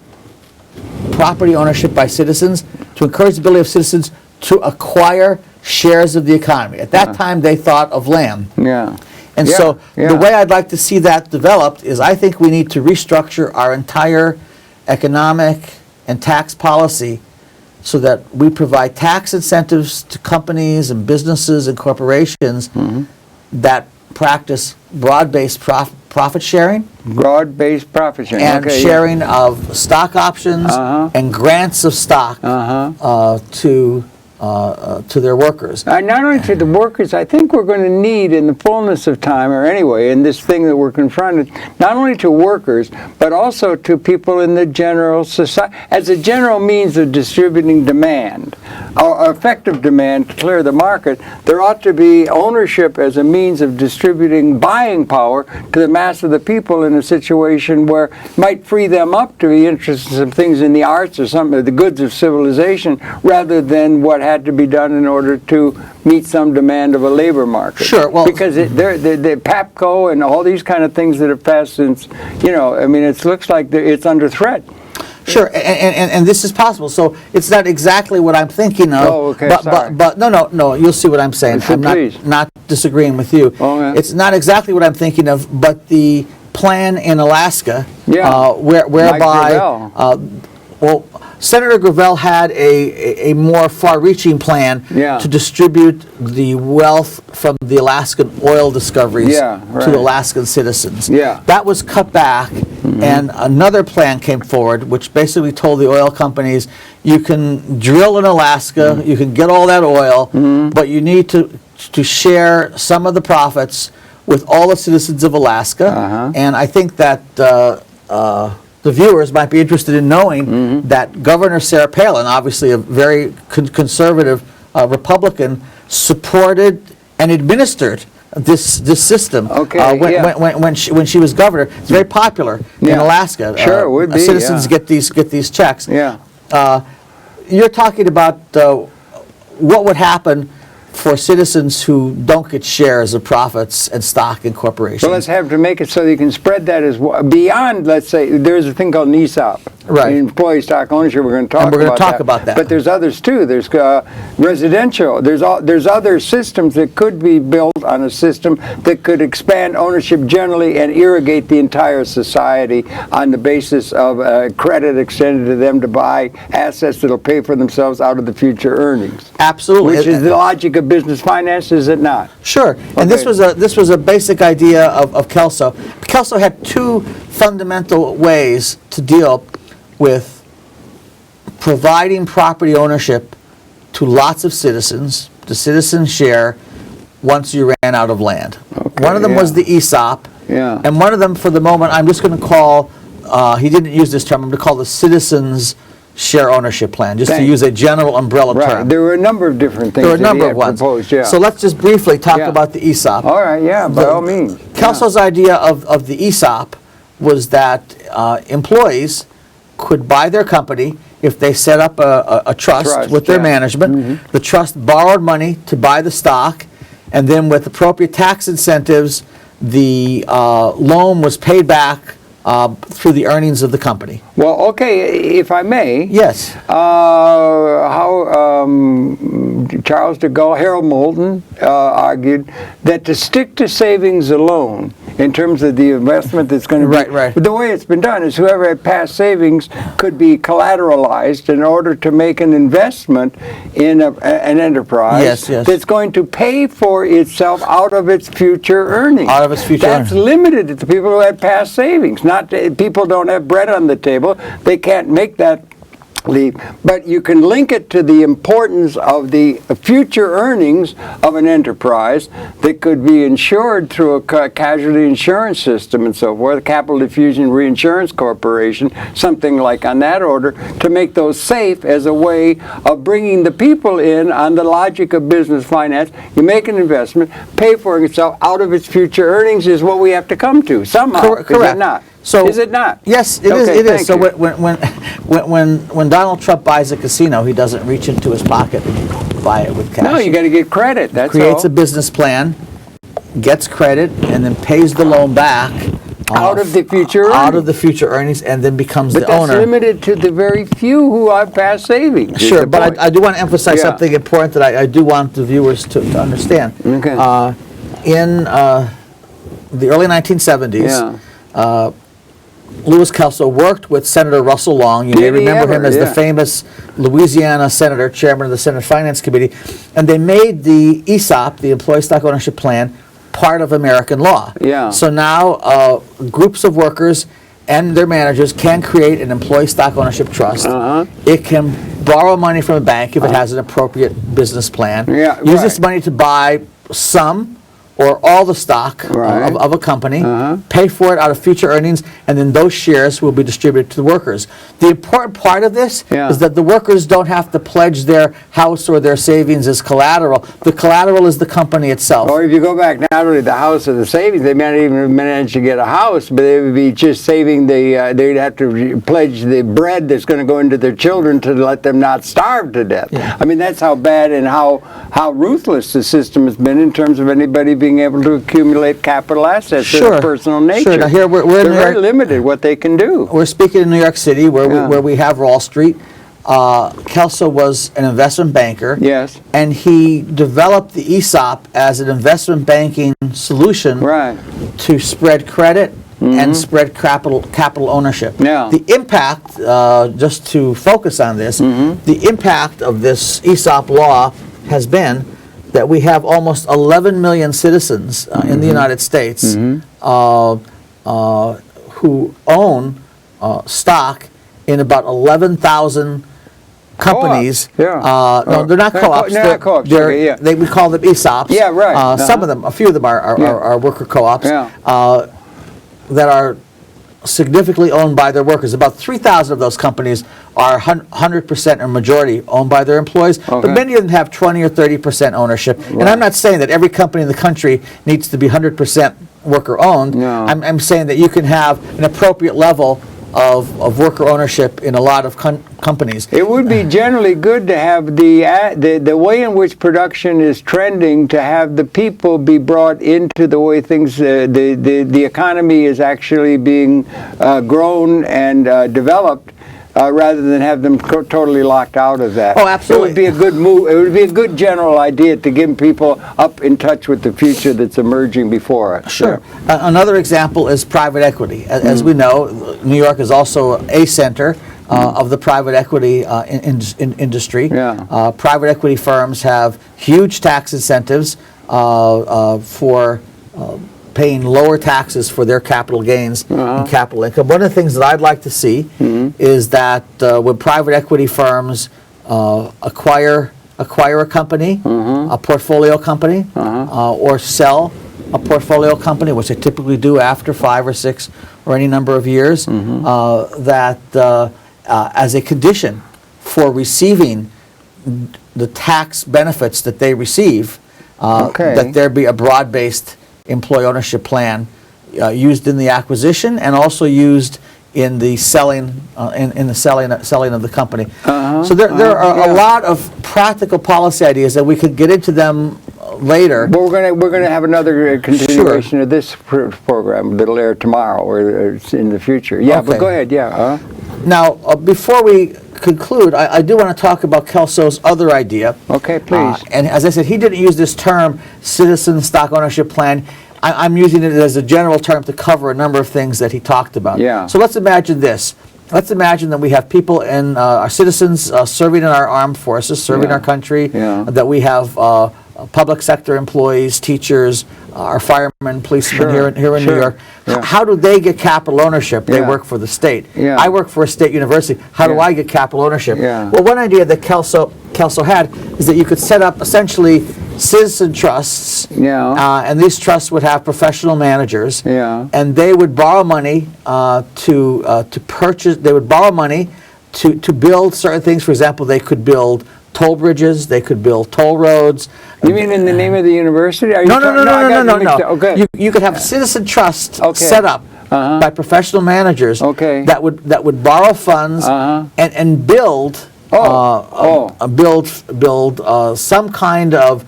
property ownership by citizens, to encourage the ability of citizens to acquire shares of the economy. At that time, they thought of land. Yeah. And so the way I'd like to see that developed is I think we need to restructure our entire economic and tax policy so that we provide tax incentives to companies and businesses and corporations that practice broad-based profit sharing. Broad-based profit sharing. And sharing of stock options and grants of stock to their workers. Not only to the workers, I think we're going to need in the fullness of time, or anyway, in this thing that we're confronted, not only to workers, but also to people in the general society, as a general means of distributing demand, or effective demand to clear the market. There ought to be ownership as a means of distributing buying power to the mass of the people in a situation where it might free them up to be interested in some things in the arts or some of the goods of civilization, rather than what had to be done in order to meet some demand of a labor market. Sure. Well, because the PAPCO and all these kind of things that have passed since, I mean, it looks like it's under threat. Sure, and this is possible. So it's not exactly what I'm thinking of. Oh, okay. But no. You'll see what I'm saying. I'm not disagreeing with you. Okay. It's not exactly what I'm thinking of, but the plan in Alaska, whereby, Senator Gravel had a more far-reaching plan to distribute the wealth from the Alaskan oil discoveries to Alaskan citizens. Yeah. That was cut back, and another plan came forward, which basically told the oil companies, you can drill in Alaska, you can get all that oil, but you need to share some of the profits with all the citizens of Alaska. And I think that the viewers might be interested in knowing that Governor Sarah Palin, obviously a very conservative Republican, supported and administered this system when she was governor. It's very popular in Alaska. Sure, it would be. Citizens get these checks. Yeah. You're talking about what would happen for citizens who don't get shares of profits and stock in corporations. So let's have to make it so you can spread that as well. Beyond, let's say, there's a thing called an ESOP. Right. Employee stock ownership, we're going to talk about that. But there's others too. There's residential. There's other systems that could be built on a system that could expand ownership generally and irrigate the entire society on the basis of credit extended to them to buy assets that'll pay for themselves out of the future earnings. Absolutely. Which is the logic of business finance, is it not? Sure. And this was a basic idea of Kelso. Kelso had two fundamental ways to deal with providing property ownership to lots of citizens, the citizen share, once you ran out of land. One of them was the ESOP, and one of them, for the moment, I'm just going to call, he didn't use this term, I'm going to call the citizens share ownership plan, just to use a general umbrella term. There were a number of different things there were a number of ones. Proposed, So let's just briefly talk about the ESOP. All right, by all means. Kelso's idea of the ESOP was that employees could buy their company if they set up a trust with their management. The trust borrowed money to buy the stock, and then with appropriate tax incentives, the loan was paid back through the earnings of the company. Well, okay, if I may. Yes. Charles de Gaulle, Harold Moulton argued that to stick to savings alone in terms of the investment that's going to be. Right. But the way it's been done is whoever had past savings could be collateralized in order to make an investment in an enterprise that's going to pay for itself out of its future earnings. Out of its future earnings. That's limited to the people who had past savings. Not people don't have bread on the table. They can't make that leap. But you can link it to the importance of the future earnings of an enterprise that could be insured through a casualty insurance system and so forth, Capital Diffusion Reinsurance Corporation, something like on that order, to make those safe as a way of bringing the people in on the logic of business finance. You make an investment, pay for itself out of its future earnings is what we have to come to somehow. Correct. Is it not? So, is it not? Yes, it is. It is. So when Donald Trump buys a casino, he doesn't reach into his pocket and buy it with cash. No, you got to get credit. That's creates all. a business plan, gets credit, and then pays the loan back out of the future earnings. Out of the future earnings, and then becomes the owner. But that's limited to the very few who have past savings. Sure, but I do want to emphasize something important that I do want the viewers to understand. Okay. In the early 1970s, Louis Kelso worked with Senator Russell Long. You may remember him as the famous Louisiana senator, chairman of the Senate Finance Committee. And they made the ESOP, the Employee Stock Ownership Plan, part of American law. So now groups of workers and their managers can create an employee stock ownership trust. It can borrow money from a bank if it has an appropriate business plan. Use this money to buy some or all the stock of a company, pay for it out of future earnings, and then those shares will be distributed to the workers. The important part of this is that the workers don't have to pledge their house or their savings as collateral. The collateral is the company itself. Or if you go back not only the house or the savings, they may not even manage to get a house, but they would be just saving the, they'd have to pledge the bread that's going to go into their children to let them not starve to death. I mean, that's how bad and how ruthless the system has been in terms of anybody being able to accumulate capital assets of a personal nature. Now here we're They're very limited what they can do. We're speaking in New York City where we have Wall Street. Kelso was an investment banker. And he developed the ESOP as an investment banking solution to spread credit and spread capital ownership. The impact, just to focus on this, the impact of this ESOP law has been that we have almost 11 million citizens in the United States who own stock in about 11,000 companies. No, they're not co-ops. They're co-ops. We call them ESOPs. Some of them, a few of them are worker co-ops that are significantly owned by their workers. About 3,000 of those companies are 100% or majority owned by their employees, but many of them have 20 or 30% ownership. And I'm not saying that every company in the country needs to be 100% worker owned. I'm saying that you can have an appropriate level of worker ownership in a lot of companies. It would be generally good to have the way in which production is trending, to have the people be brought into the way things, the economy is actually being grown and developed, rather than have them totally locked out of that. Oh, absolutely. It would be a good move. It would be a good general idea to get people up in touch with the future that's emerging before us. Sure. Another example is private equity. As we know, New York is also a center of the private equity industry. Private equity firms have huge tax incentives for paying lower taxes for their capital gains and capital income. One of the things that I'd like to see is that when private equity firms acquire a company, a portfolio company, or sell a portfolio company, which they typically do after 5 or 6 or any number of years, that as a condition for receiving the tax benefits that they receive, that there be a broad-based employee ownership plan used in the acquisition and also used in the selling selling of the company. So there are a lot of practical policy ideas that we could get into them later. But we're gonna have another continuation of this program that'll air tomorrow or in the future. But go ahead. Now, before we conclude, I do want to talk about Kelso's other idea. Okay, please. And as I said, he didn't use this term, citizen stock ownership plan. I'm using it as a general term to cover a number of things that he talked about. Yeah. So let's imagine this. Let's imagine that we have people in our citizens serving in our armed forces, serving our country, that we have public sector employees, teachers, our firemen, policemen here in New York. How do they get capital ownership? They work for the state. I work for a state university. How do I get capital ownership? Well, one idea that Kelso had is that you could set up essentially citizen trusts, and these trusts would have professional managers, and they would borrow money to purchase. They would borrow money to build certain things. For example, they could build toll bridges. They could build toll roads. You mean in the name of the university? Are you No. Okay. You could have citizen trusts set up by professional managers that would borrow funds and build some kind of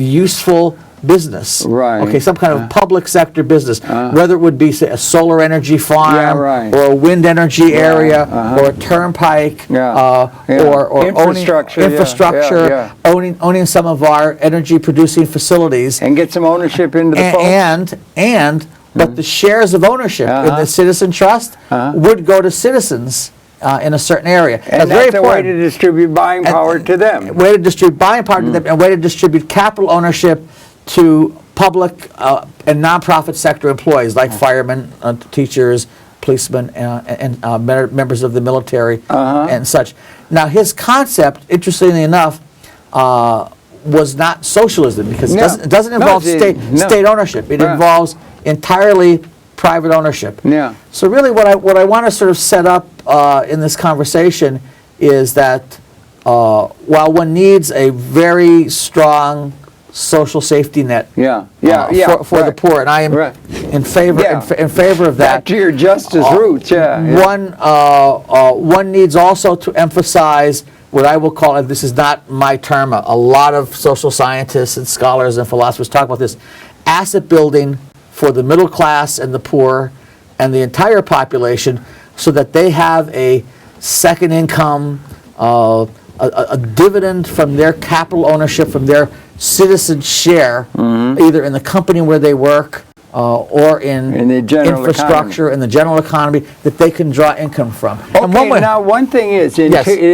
useful business. Right. Okay, some kind of public sector business, whether it would be, say, a solar energy farm, or a wind energy area, or a turnpike, or infrastructure, owning some of our energy producing facilities, and get some ownership into the fold. But the shares of ownership in the citizen trust would go to citizens in a certain area. And that's a way to distribute buying power to them. Way to distribute buying power to them, and way to distribute capital ownership to public and nonprofit sector employees like firemen, teachers, policemen, and members of the military and such. Now, his concept, interestingly enough, was not socialism, because it doesn't involve state ownership. It involves entirely private ownership. So really what I want to sort of set up in this conversation is that while one needs a very strong social safety net for the poor, and I am in favor of that. Back to your justice roots, one needs also to emphasize what I will call, and this is not my term, a lot of social scientists and scholars and philosophers talk about this, asset building for the middle class and the poor and the entire population, so that they have a second income, a dividend from their capital ownership, from their citizen share, either in the company where they work or in the general infrastructure, in the general economy, that they can draw income from. Okay, now one thing is,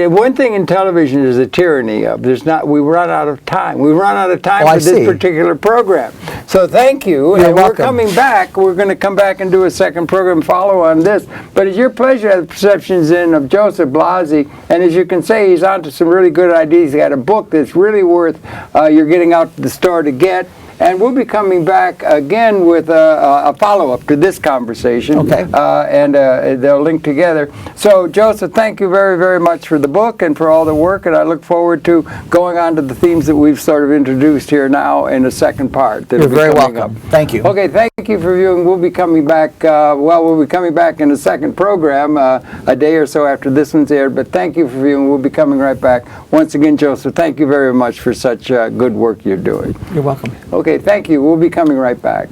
one thing in television is a tyranny of, we run out of time. We run out of time for this particular program. So thank you. You're welcome. We're coming back. We're going to come back and do a second program follow on this. But it's your pleasure to have perceptions in of Joseph Blasi. And as you can say, he's onto some really good ideas. He's got a book that's really worth you're getting out to the store to get. And we'll be coming back again with a follow-up to this conversation. And they'll link together. So, Joseph, thank you very, very much for the book and for all the work. And I look forward to going on to the themes that we've sort of introduced here now in the second part. You're very welcome. Thank you. Okay, thank you for viewing. We'll be coming back, we'll be coming back in the second program a day or so after this one's aired. But thank you for viewing. We'll be coming right back. Once again, Joseph, thank you very much for such good work you're doing. You're welcome. Okay, thank you. We'll be coming right back.